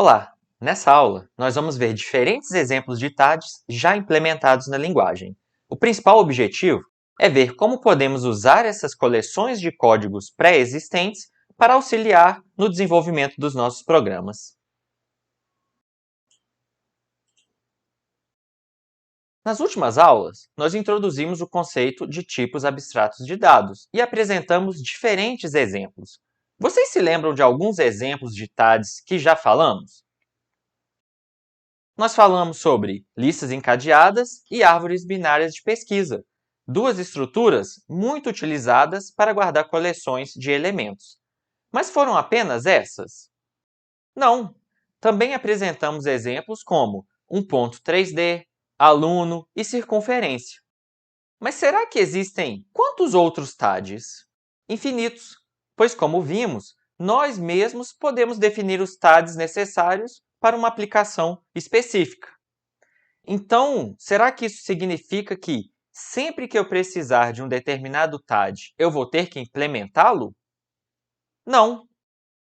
Olá! Nessa aula, nós vamos ver diferentes exemplos de TADs já implementados na linguagem. O principal objetivo é ver como podemos usar essas coleções de códigos pré-existentes para auxiliar no desenvolvimento dos nossos programas. Nas últimas aulas, nós introduzimos o conceito de tipos abstratos de dados e apresentamos diferentes exemplos. Vocês se lembram de alguns exemplos de TADs que já falamos? Nós falamos sobre listas encadeadas e árvores binárias de pesquisa, duas estruturas muito utilizadas para guardar coleções de elementos. Mas foram apenas essas? Não! Também apresentamos exemplos como um ponto 3D, aluno e circunferência. Mas será que existem quantos outros TADs? Infinitos, pois, como vimos, nós mesmos podemos definir os TADs necessários para uma aplicação específica. Então, será que isso significa que, sempre que eu precisar de um determinado TAD, eu vou ter que implementá-lo? Não!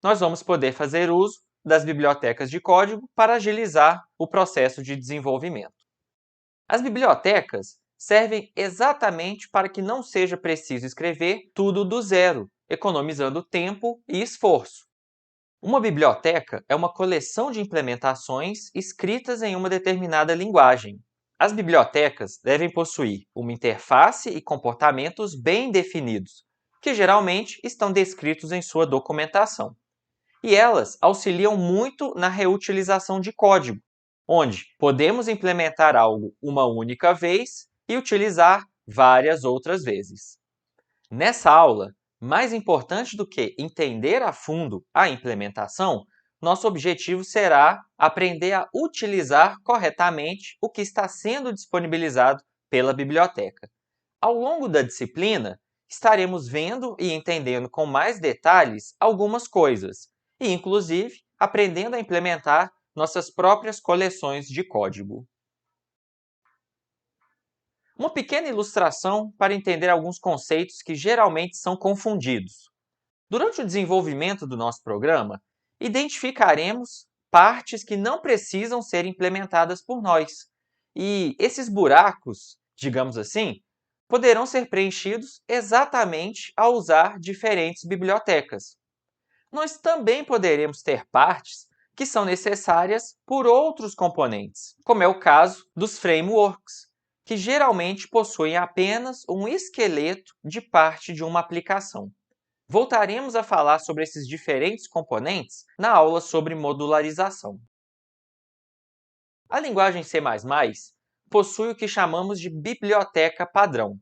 Nós vamos poder fazer uso das bibliotecas de código para agilizar o processo de desenvolvimento. As bibliotecas servem exatamente para que não seja preciso escrever tudo do zero, economizando tempo e esforço. Uma biblioteca é uma coleção de implementações escritas em uma determinada linguagem. As bibliotecas devem possuir uma interface e comportamentos bem definidos, que geralmente estão descritos em sua documentação. E elas auxiliam muito na reutilização de código, onde podemos implementar algo uma única vez e utilizar várias outras vezes. Nessa aula, mais importante do que entender a fundo a implementação, nosso objetivo será aprender a utilizar corretamente o que está sendo disponibilizado pela biblioteca. Ao longo da disciplina, estaremos vendo e entendendo com mais detalhes algumas coisas, e inclusive aprendendo a implementar nossas próprias coleções de código. Uma pequena ilustração para entender alguns conceitos que geralmente são confundidos. Durante o desenvolvimento do nosso programa, identificaremos partes que não precisam ser implementadas por nós. E esses buracos, digamos assim, poderão ser preenchidos exatamente ao usar diferentes bibliotecas. Nós também poderemos ter partes que são necessárias por outros componentes, como é o caso dos frameworks, que geralmente possuem apenas um esqueleto de parte de uma aplicação. Voltaremos a falar sobre esses diferentes componentes na aula sobre modularização. A linguagem C++ possui o que chamamos de biblioteca padrão.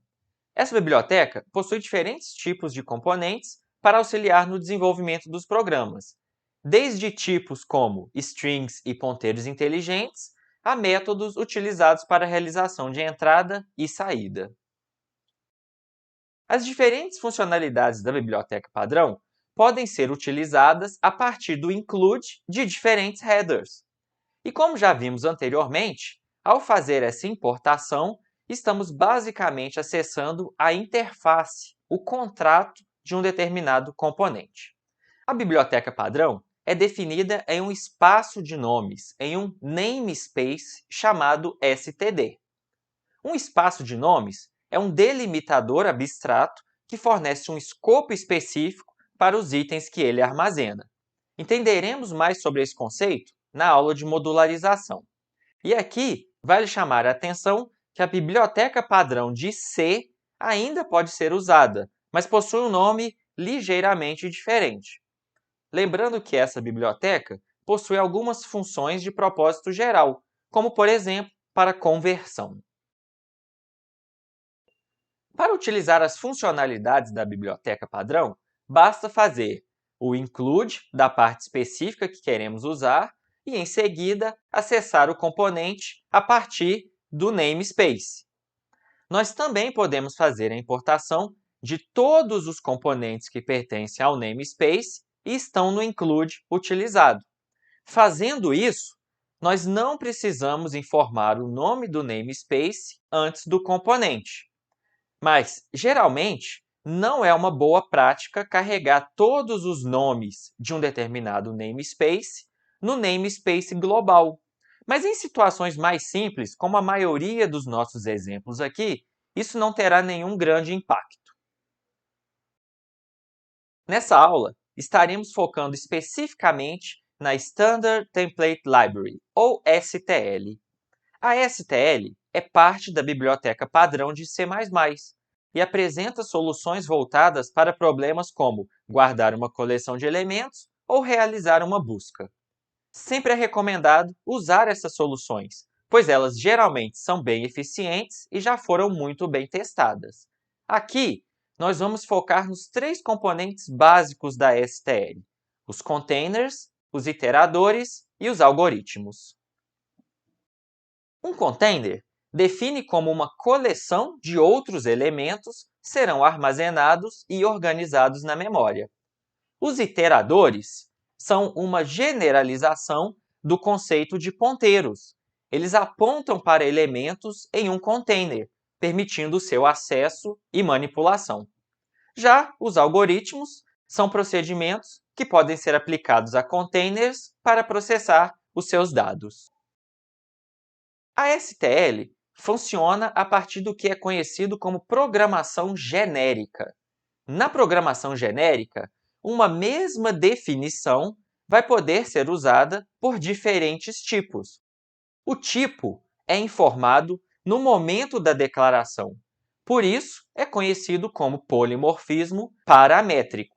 Essa biblioteca possui diferentes tipos de componentes para auxiliar no desenvolvimento dos programas, desde tipos como strings e ponteiros inteligentes a métodos utilizados para a realização de entrada e saída. As diferentes funcionalidades da biblioteca padrão podem ser utilizadas a partir do include de diferentes headers. E como já vimos anteriormente, ao fazer essa importação, estamos basicamente acessando a interface, o contrato de um determinado componente. A biblioteca padrão é definida em um espaço de nomes, em um namespace chamado std. Um espaço de nomes é um delimitador abstrato que fornece um escopo específico para os itens que ele armazena. Entenderemos mais sobre esse conceito na aula de modularização. E aqui vale chamar a atenção que a biblioteca padrão de C ainda pode ser usada, mas possui um nome ligeiramente diferente. Lembrando que essa biblioteca possui algumas funções de propósito geral, como, por exemplo, para conversão. Para utilizar as funcionalidades da biblioteca padrão, basta fazer o include da parte específica que queremos usar e, em seguida, acessar o componente a partir do namespace. Nós também podemos fazer a importação de todos os componentes que pertencem ao namespace e estão no include utilizado. Fazendo isso, nós não precisamos informar o nome do namespace antes do componente. Mas, geralmente, não é uma boa prática carregar todos os nomes de um determinado namespace no namespace global. Mas em situações mais simples, como a maioria dos nossos exemplos aqui, isso não terá nenhum grande impacto. Nessa aula, estaremos focando especificamente na Standard Template Library, ou STL. A STL é parte da biblioteca padrão de C++ e apresenta soluções voltadas para problemas como guardar uma coleção de elementos ou realizar uma busca. Sempre é recomendado usar essas soluções, pois elas geralmente são bem eficientes e já foram muito bem testadas. Aqui, nós vamos focar nos três componentes básicos da STL: os containers, os iteradores e os algoritmos. Um container define como uma coleção de outros elementos serão armazenados e organizados na memória. Os iteradores são uma generalização do conceito de ponteiros. Eles apontam para elementos em um container, permitindo seu acesso e manipulação. Já os algoritmos são procedimentos que podem ser aplicados a containers para processar os seus dados. A STL funciona a partir do que é conhecido como programação genérica. Na programação genérica, uma mesma definição vai poder ser usada por diferentes tipos. O tipo é informado no momento da declaração. Por isso, é conhecido como polimorfismo paramétrico.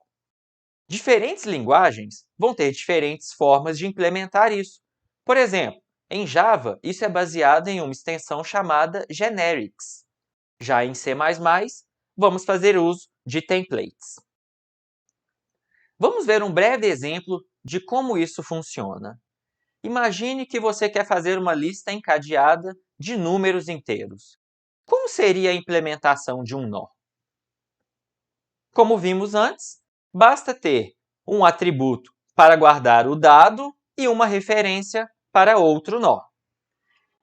Diferentes linguagens vão ter diferentes formas de implementar isso. Por exemplo, em Java, isso é baseado em uma extensão chamada generics. Já em C++, vamos fazer uso de templates. Vamos ver um breve exemplo de como isso funciona. Imagine que você quer fazer uma lista encadeada de números inteiros. Como seria a implementação de um nó? Como vimos antes, basta ter um atributo para guardar o dado e uma referência para outro nó.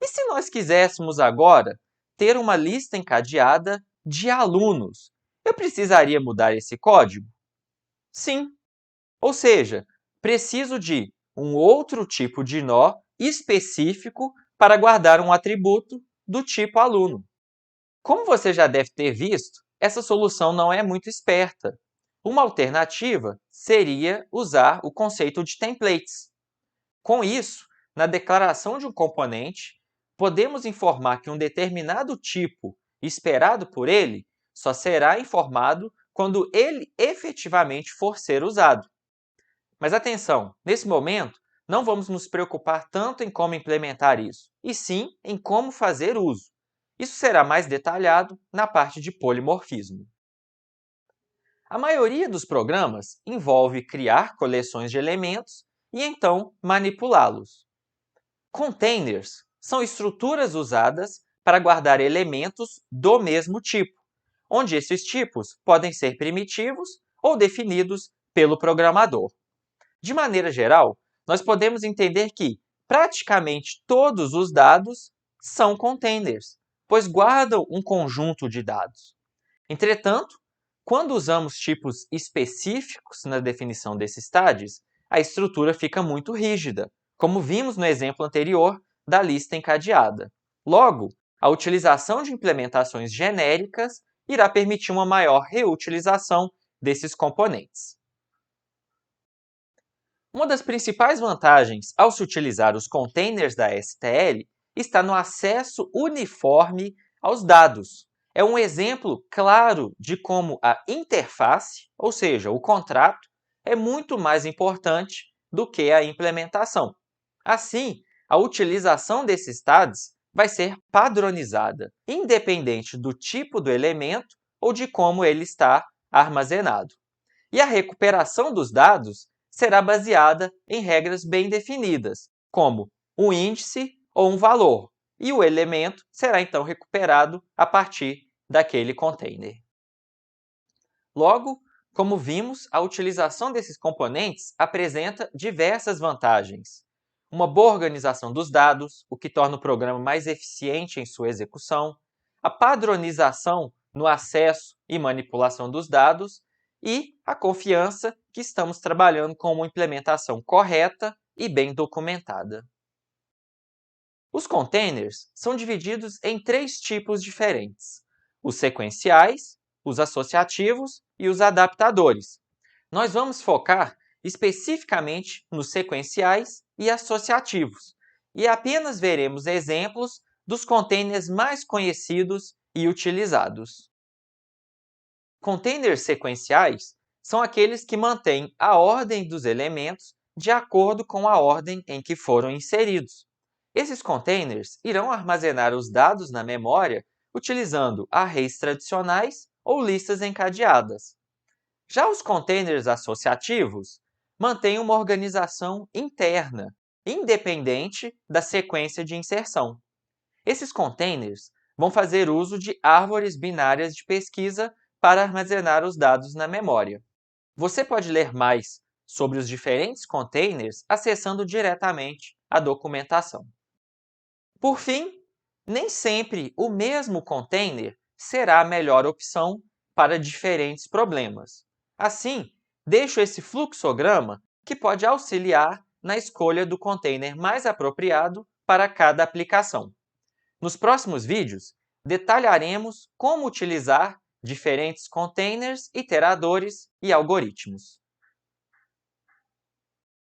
E se nós quiséssemos agora ter uma lista encadeada de alunos, eu precisaria mudar esse código? Sim. Ou seja, preciso de um outro tipo de nó específico para guardar um atributo do tipo aluno. Como você já deve ter visto, essa solução não é muito esperta. Uma alternativa seria usar o conceito de templates. Com isso, na declaração de um componente, podemos informar que um determinado tipo esperado por ele só será informado quando ele efetivamente for ser usado. Mas atenção, nesse momento, não vamos nos preocupar tanto em como implementar isso, e sim em como fazer uso. Isso será mais detalhado na parte de polimorfismo. A maioria dos programas envolve criar coleções de elementos e então manipulá-los. Containers são estruturas usadas para guardar elementos do mesmo tipo, onde esses tipos podem ser primitivos ou definidos pelo programador. De maneira geral, nós podemos entender que praticamente todos os dados são containers, pois guardam um conjunto de dados. Entretanto, quando usamos tipos específicos na definição desses tags, a estrutura fica muito rígida, como vimos no exemplo anterior da lista encadeada. Logo, a utilização de implementações genéricas irá permitir uma maior reutilização desses componentes. Uma das principais vantagens ao se utilizar os containers da STL está no acesso uniforme aos dados. É um exemplo claro de como a interface, ou seja, o contrato, é muito mais importante do que a implementação. Assim, a utilização desses tags vai ser padronizada, independente do tipo do elemento ou de como ele está armazenado. E a recuperação dos dados será baseada em regras bem definidas, como um índice ou um valor, e o elemento será então recuperado a partir daquele container. Logo, como vimos, a utilização desses componentes apresenta diversas vantagens. Uma boa organização dos dados, o que torna o programa mais eficiente em sua execução, a padronização no acesso e manipulação dos dados e a confiança que estamos trabalhando com uma implementação correta e bem documentada. Os containers são divididos em três tipos diferentes: os sequenciais, os associativos e os adaptadores. Nós vamos focar especificamente nos sequenciais e associativos, e apenas veremos exemplos dos containers mais conhecidos e utilizados. Containers sequenciais são aqueles que mantêm a ordem dos elementos de acordo com a ordem em que foram inseridos. Esses containers irão armazenar os dados na memória utilizando arrays tradicionais ou listas encadeadas. Já os containers associativos mantêm uma organização interna, independente da sequência de inserção. Esses containers vão fazer uso de árvores binárias de pesquisa para armazenar os dados na memória. Você pode ler mais sobre os diferentes containers acessando diretamente a documentação. Por fim, nem sempre o mesmo container será a melhor opção para diferentes problemas. Assim, deixo esse fluxograma que pode auxiliar na escolha do container mais apropriado para cada aplicação. Nos próximos vídeos, detalharemos como utilizar diferentes containers, iteradores e algoritmos.